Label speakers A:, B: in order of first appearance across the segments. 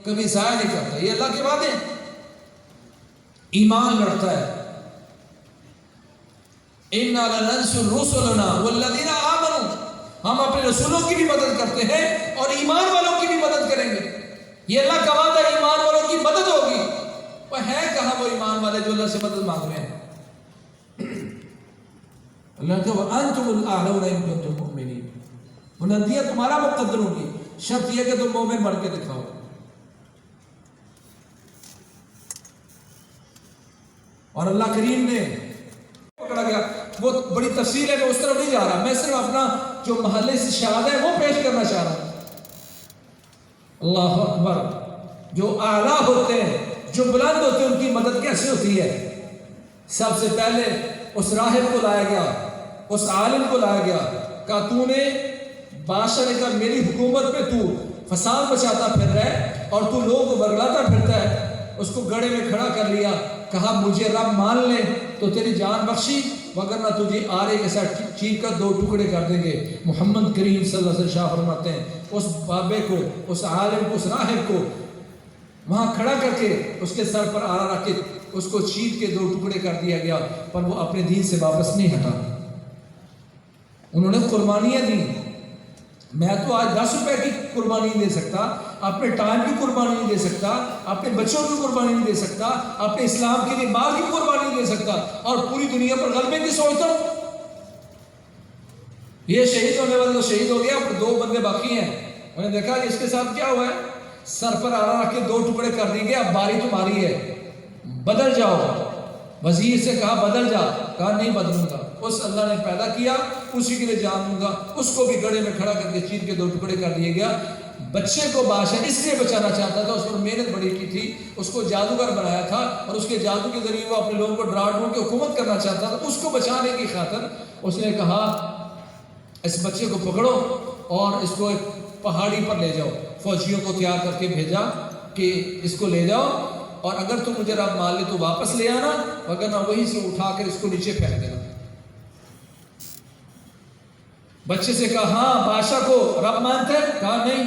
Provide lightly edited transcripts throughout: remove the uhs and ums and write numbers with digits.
A: کبھی ضائع نہیں کرتا. یہ اللہ کے وعدے ہیں. ایمان لڑتا ہے. اِنَّا لَنَنْصُرُ رُسُلَنَا وَالَّذِينَ آمَنُوا، ہم اپنے رسولوں کی بھی مدد کرتے ہیں اور ایمان والوں کی بھی مدد کریں گے. یہ اللہ کا وعدہ، ایمان والوں کی مدد ہوگی. وہ ہے کہاں وہ ایمان والے جو اللہ سے مدد مانگ رہے ہیں؟ اللہ کہ وَأَنْتُمُ الْأَعْلَوْنَ إِن كُنتُم مُؤْمِنِينَ، بلندیاں تمہارا مقدر ہوگی، شرط یہ کہ تم مومن بن کے دکھاؤ. اور اللہ کریم نے پکڑا گیا. وہ بڑی تفصیل ہے، میں اس طرف نہیں جا رہا، میں صرف اپنا جو محلے سے شہادت ہے وہ پیش کرنا چاہ رہا ہوں. اللہ اکبر. جو اعلیٰ ہوتے ہیں، جو بلند ہوتے ہیں، ان کی مدد کیسے ہوتی ہے؟ سب سے پہلے اس راہب کو لایا گیا، اس عالم کو لایا گیا. کہا تو نے بادشاہ نے کہا میری حکومت پہ تو فساد بچاتا پھر رہا ہے اور تو لوگوں کو برگلاتا پھرتا ہے. اس کو گڑھے میں کھڑا کر لیا. کہا مجھے رب مان لے تو تیری جان بخشی، وگرنہ تجھے آرے کے ساتھ چیر کر 2 ٹکڑے کر دیں گے. محمد کریم صلی اللہ علیہ وسلم شاہ فرماتے ہیں اس بابے کو، اس عالم کو، اس راہب کو وہاں کھڑا کر کے اس کے سر پر آرا رکھ کے اس کو چیر کے 2 ٹکڑے کر دیا گیا. پر وہ اپنے دین سے واپس نہیں ہٹا. انہوں نے قربانیاں دی. میں تو آج 10 روپے کی قربانی نہیں دے سکتا، اپنے ٹائم کی قربانی نہیں دے سکتا، اپنے بچوں کی قربانی نہیں دے سکتا، اپنے اسلام کے لیے مال کی قربانی نہیں دے سکتا، اور پوری دنیا پر غلبے کی سوچتا ہوں. یہ شہید ہونے والا تو شہید ہو گیا، 2 بندے باقی ہیں. انہوں نے دیکھا کہ اس کے ساتھ کیا ہوا ہے، سر پر آرا رکھ کے 2 ٹکڑے کر دیے گئے. اب باری تمہاری ہے، بدل جاؤ. وزیر سے کہا بدل جا. کہا نہیں بدلوں گا. اس اللہ نے پیدا کیا اسی کے لیے جان دوں گا. اس کو بھی گڑھے میں کھڑا کر کے چیر کے 2 ٹکڑے کر دیے گیا. بچے کو بادشاہ اس لیے بچانا چاہتا تھا، اس پر محنت بڑی کی تھی، اس کو جادوگر بنایا تھا اور اس کے جادو کے ذریعے وہ اپنے لوگوں کو ڈرا ڈھونڈ کے حکومت کرنا چاہتا تھا. اس کو بچانے کی خاطر اس نے کہا اس بچے کو پکڑو اور اس کو ایک پہاڑی پر لے جاؤ. فوجیوں کو تیار کر کے بھیجا کہ اس کو لے جاؤ اور اگر تم مجھے رب مان لے تو واپس لے آنا، وگرنہ وہیں سے اٹھا کر اس کو نیچے پھینک دینا. بچے سے کہا ہاں بادشاہ کو رب مانتا ہے؟ کہا نہیں،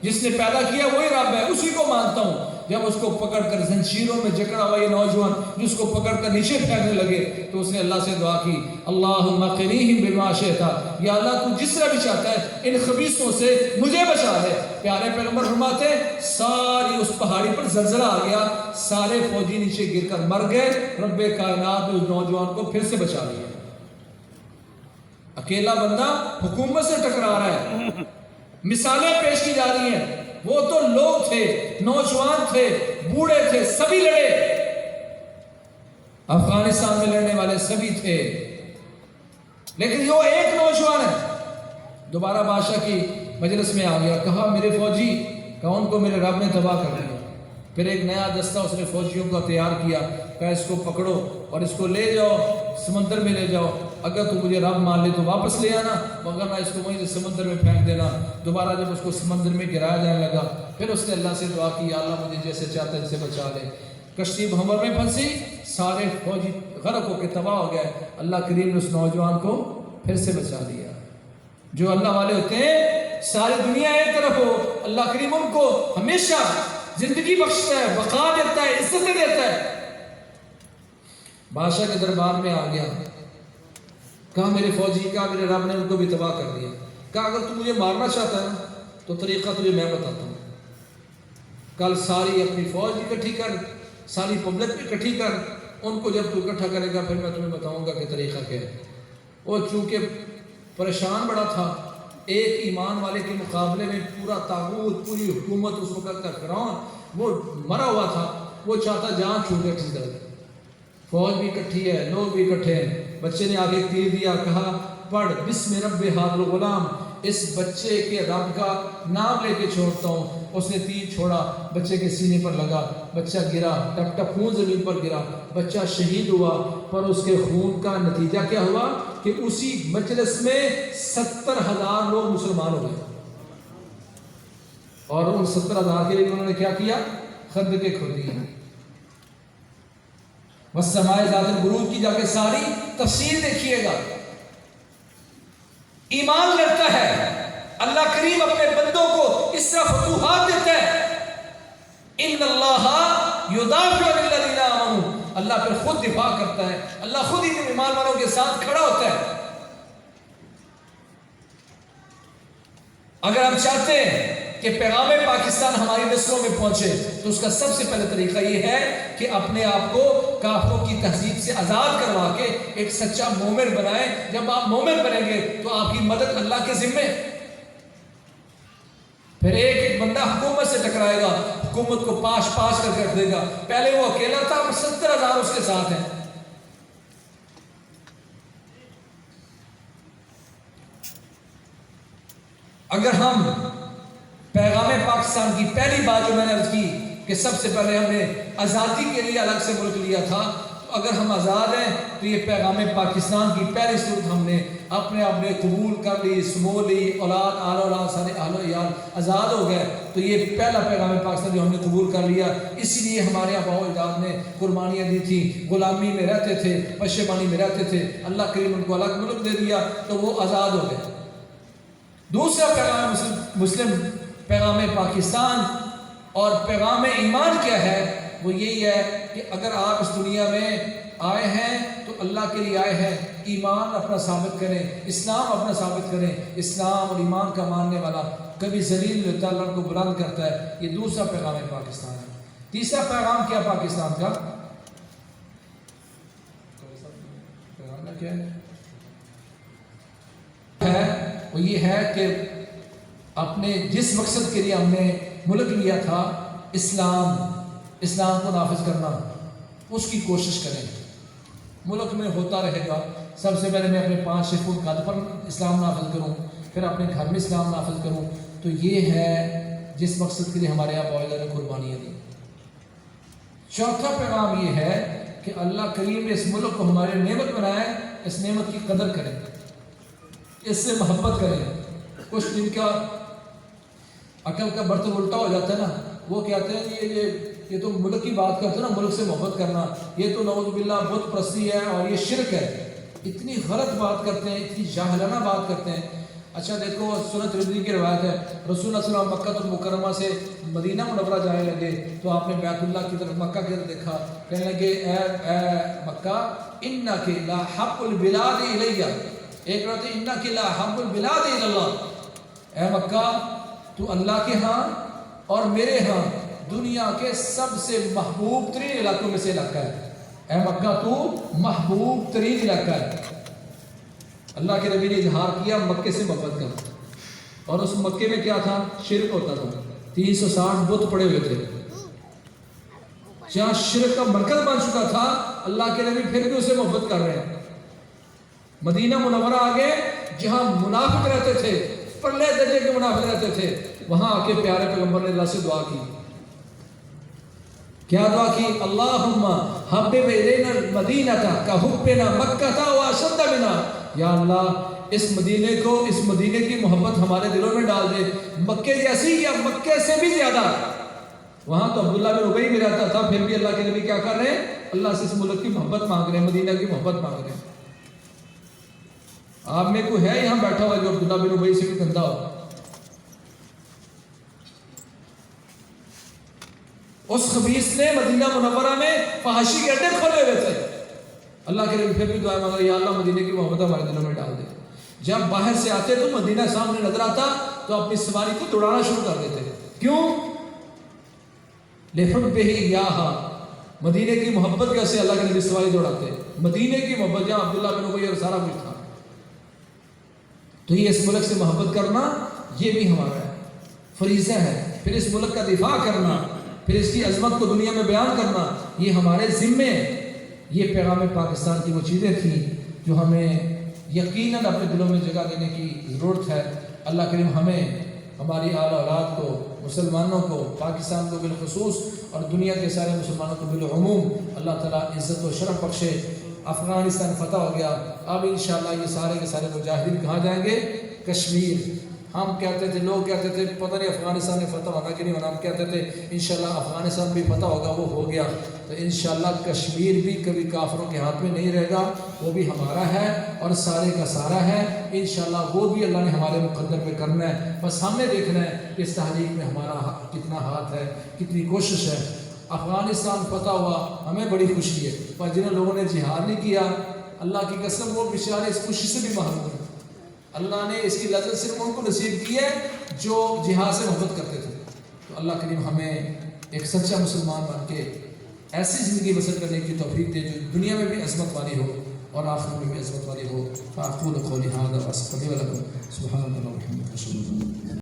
A: جس نے پیدا کیا وہی رب ہے، اسی کو مانتا ہوں. جب اس کو پکڑ کر زنجیروں میں جکڑا ہوا یہ نوجوان جس کو پکڑ کر نیچے پھینکنے لگے تو اس نے اللہ سے دعا کی اللہم قنیہم بما شئت، یا اللہ تو جس طرح بھی چاہتا ہے ان خبیثوں سے مجھے بچا لے. پیارے پیغمبر فرماتے ہیں ساری اس پہاڑی پر زلزلہ آ گیا، سارے فوجی نیچے گر کر مر گئے. رب کائنات نے اس نوجوان کو پھر سے بچا لیا. اکیلا بندہ حکومت سے ٹکرا رہا ہے. مثالیں پیش کی جا رہی ہیں. وہ تو لوگ تھے، نوجوان تھے، بوڑھے تھے، سبھی لڑے. افغانستان میں لڑنے والے سبھی تھے، لیکن یہ ایک نوجوان ہے دوبارہ بادشاہ کی مجلس میں آ گیا. کہا میرے فوجی، کہا ان کو میرے رب نے تباہ کر دیا. پھر ایک نیا دستہ اس نے فوجیوں کو تیار کیا. کہا اس کو پکڑو اور اس کو لے جاؤ، سمندر میں لے جاؤ. اگر تو مجھے رب مان لے تو واپس لے آنا، وگرنہ اس کو وہیں سے سمندر میں پھینک دینا. دوبارہ جب اس کو سمندر میں گرایا جانے لگا پھر اس نے اللہ سے دعا کی یا اللہ مجھے جیسے چاہتا ہے ان سے بچا لے. کشتی بحر میں پھنسی، سارے فوجی غرق ہو کے تباہ ہو گئے. اللہ کریم نے اس نوجوان کو پھر سے بچا لیا. جو اللہ والے ہوتے ہیں ساری دنیا ایک طرف ہو، اللہ کریم ان کو ہمیشہ زندگی بخشتا ہے، بقا دیتا ہے، عزت دیتا ہے. بادشاہ کے دربار میں آ گیا. کہا میرے فوجی، کہا میرے رب نے ان کو بھی تباہ کر دیا. کہا اگر تو مجھے مارنا چاہتا ہے تو طریقہ تجھے میں بتاتا ہوں. کل ساری اپنی فوج اکٹھی کر، ساری پبلک اکٹھی کر، ان کو جب تو اکٹھا کرے گا پھر میں تمہیں بتاؤں گا کہ طریقہ کیا ہے. وہ چونکہ پریشان بڑا تھا، ایک ایمان والے کے مقابلے میں پورا طاغوت، پوری حکومت اس وقت کا فرعون وہ مرا ہوا تھا. وہ چاہتا جان چھوٹے اٹھی طرح. فوج بھی اکٹھی ہے، لوگ بھی اکٹھے ہیں. بچے نے آگے تیر دیا، کہا پڑھ بسم رب ھذا الغلام، اس بچے کے رب کا نام لے کے چھوڑتا ہوں. اس نے تیر چھوڑا، بچے کے سینے پر لگا، بچہ گرا، ٹپ ٹپ خون زمین پر گرا. بچہ شہید ہوا. پر اس کے خون کا نتیجہ کیا ہوا کہ اسی مجلس میں 70,000 لوگ مسلمان ہو گئے. اور ان 70,000 کے لیے انہوں نے کیا کیا؟ خندقیں کھود دی. والسماء ذات البروج کی جا کے ساری تفصیل دیکھیے گا. ایمان لڑتا ہے. اللہ کریم اپنے بندوں کو اس طرح فتوحات دیتا ہے. ان اللہ یدافع عن الذین آمنوا، اللہ پھر خود دفاع کرتا ہے، اللہ خود ہی ایمان والوں کے ساتھ کھڑا ہوتا ہے۔ اگر ہم چاہتے ہیں کہ پیغام پاکستان ہماری نسلوں میں پہنچے تو اس کا سب سے پہلے طریقہ یہ ہے کہ اپنے آپ کو کافروں کی تہذیب سے آزاد کروا کے ایک سچا مومن بنائیں۔ جب آپ مومن بنیں گے تو آپ کی مدد اللہ کے ذمے، پھر ایک ایک بندہ حکومت سے ٹکرائے گا، حکومت کو پاش کر کے رکھ دے گا۔ پہلے وہ اکیلا تھا، 70,000 اس کے ساتھ ہیں۔ اگر ہم پیغام پاکستان کی پہلی بات جو میں نے عرض کی کہ سب سے پہلے ہم نے آزادی کے لیے الگ سے ملک لیا تھا، تو اگر ہم آزاد ہیں تو یہ پیغام پاکستان کی پہلی صورت ہم نے اپنے آپ نے قبول کر لی، سمو لی، اولاد آل اولاد سارے اہل و عیال آزاد ہو گئے، تو یہ پہلا پیغام پاکستان جو ہم نے قبول کر لیا۔ اسی لیے ہمارے آباء و اجداد نے قربانیاں دی تھی، غلامی میں رہتے تھے، پشیمانی میں رہتے تھے، اللہ کریم ان کو الگ ملک دے دیا تو وہ آزاد ہو گئے۔ دوسرا پیغام مسلم پیغام پاکستان اور پیغام ایمان کیا ہے؟ وہ یہی ہے کہ اگر آپ اس دنیا میں آئے ہیں تو اللہ کے لیے آئے ہیں، ایمان اپنا ثابت کریں، اسلام اپنا ثابت کریں۔ اسلام اور ایمان کا ماننے والا کبھی ذلیل نہیں ہوتا، اللہ کو بلند کرتا ہے۔ یہ دوسرا پیغام پاکستان ہے۔ تیسرا پیغام کیا پاکستان کا؟ پیغام کیا ہے؟ وہ یہ ہے کہ اپنے جس مقصد کے لیے ہم نے ملک لیا تھا، اسلام کو نافذ کرنا، اس کی کوشش کریں۔ ملک میں ہوتا رہے گا، سب سے پہلے میں اپنے 5-6 فٹ قد پر اسلام نافذ کروں، پھر اپنے گھر میں اسلام نافذ کروں، تو یہ ہے جس مقصد کے لیے ہمارے آباء و اجداد نے قربانیاں دی۔ چوتھا پیغام یہ ہے کہ اللہ کریم نے اس ملک کو ہمارے نعمت بنایا ہے، اس نعمت کی قدر کریں، اس سے محبت کریں۔ کچھ دن کا عقل کا برتن الٹا ہو جاتا ہے نا، وہ کہتے ہیں یہ تو ملک کی بات کرتے ہیں نا، ملک سے محبت کرنا، یہ تو نعوذ باللہ بت پرستی ہے اور یہ شرک ہے۔ اتنی غلط بات کرتے ہیں، اتنی جاہلانہ بات کرتے ہیں۔ اچھا دیکھو، سنن ترمذی کی روایت ہے، رسول اللہ صلی اللہ علیہ وسلم مکہ المکرمہ سے مدینہ منورہ جانے لگے تو آپ نے بیت اللہ کی طرف، مکہ کی طرف دیکھا، کہنے لگے اے مکہ انک لا حب البلاد الیہ، ایک رات انک لا حب البلاد الی اللہ، اے مکہ تو اللہ کے ہاں اور میرے ہاں دنیا کے سب سے محبوب ترین علاقوں میں سے علاقہ ہے۔ اے مکہ تو محبوب ترین علاقہ ہے۔ اللہ کے نبی نے اظہار کیا مکے سے محبت کا، اور اس مکے میں کیا تھا؟ شرک ہوتا تھا، 360 بت پڑے ہوئے تھے، جہاں شرک کا مرکز بن چکا تھا۔ اللہ کے نبی پھر بھی اسے محبت کر رہے ہیں۔ مدینہ منورہ آگے جہاں منافق رہتے تھے، پرلے درجے کے منافق رہتے تھے، وہاں آ کے پیارے پیغمبر نے اللہ سے دعا کی۔ کیا دعا کی؟ اللہم حبب الینا المدینہ کحبنا مکہ واشد منا، یا اللہ اس مدینے کو، اس مدینے کی محبت ہمارے دلوں میں ڈال دے، مکے جیسی یا مکے سے بھی زیادہ۔ وہاں تو عبداللہ بن ابی بھی رہتا تھا، پھر بھی اللہ کے نبی کیا کر رہے ہیں؟ اللہ سے اس ملک کی محبت مانگ رہے ہیں، مدینہ کی محبت مانگ رہے ہیں۔ آپ میں کوئی ہے یہاں بیٹھا ہوا جو عبداللہ بن ابی سے بھی گندا ہو؟ اس خبیث نے مدینہ منورہ میں فحاشی کے اڈے کھولے ہوئے تھے۔ اللہ کے نبی پھر بھی دعا مانگا، یا اللہ مدینے کی محبت ہمارے دلوں میں ڈال دے۔ جب باہر سے آتے تو مدینہ سامنے نظر آتا تو اپنی سواری کو دوڑانا شروع کر دیتے۔ کیوں؟ لِحُبِّهِ إِيَّاهَا، مدینے کی محبت کیسے اللہ کے نبی سواری دوڑاتے؟ مدینے کی محبت، جہاں عبداللہ بن ابی اور سارا کچھ تھا۔ تو یہ اس ملک سے محبت کرنا یہ بھی ہمارا ہے، فریضہ ہے۔ پھر اس ملک کا دفاع کرنا، پھر اس کی عظمت کو دنیا میں بیان کرنا، یہ ہمارے ذمے ہے۔ یہ پیغام پاکستان کی وہ چیزیں تھیں جو ہمیں یقیناً اپنے دلوں میں جگہ دینے کی ضرورت ہے۔ اللہ کریم ہمیں، ہماری آل اولاد کو، مسلمانوں کو، پاکستان کو بالخصوص اور دنیا کے سارے مسلمانوں کو بالعموم اللہ تعالیٰ عزت و شرف بخشے۔ افغانستان فتح ہو گیا، اب انشاءاللہ یہ سارے کے سارے مجاہدین کہاں جائیں گے؟ کشمیر۔ ہم کہتے تھے، لوگ کہتے تھے پتہ نہیں افغانستان میں فتح ہونا کہ نہیں ہونا، ہم کہتے تھے انشاءاللہ افغانستان بھی فتح ہوگا، وہ ہو گیا، تو انشاءاللہ کشمیر بھی کبھی کافروں کے ہاتھ میں نہیں رہے گا، وہ بھی ہمارا ہے اور سارے کا سارا ہے انشاءاللہ، وہ بھی اللہ نے ہمارے مقدر میں کرنا ہے، بس ہم نے دیکھنا ہے کہ اس تحریک میں ہمارا کتنا ہاتھ ہے، کتنی کوشش ہے۔ افغانستان فتح ہوا، ہمیں بڑی خوشی ہے، پر جن لوگوں نے جہاد نہیں کیا اللہ کی قسم وہ بیچارے اس خوشی سے بھی محروم ہیں۔ اللہ نے اس کی لذت صرف ان کو نصیب کی ہے جو جہاد سے محبت کرتے تھے۔ تو اللہ کریم ہمیں ایک سچا مسلمان بن کے ایسی زندگی بسر کرنے کی توفیق دے جو دنیا میں بھی عظمت والی ہو اور آخرت میں بھی عظمت والی ہو۔ فاقول قولی ھذا واستغفر لكم سبحان اللہ وبحمدہ۔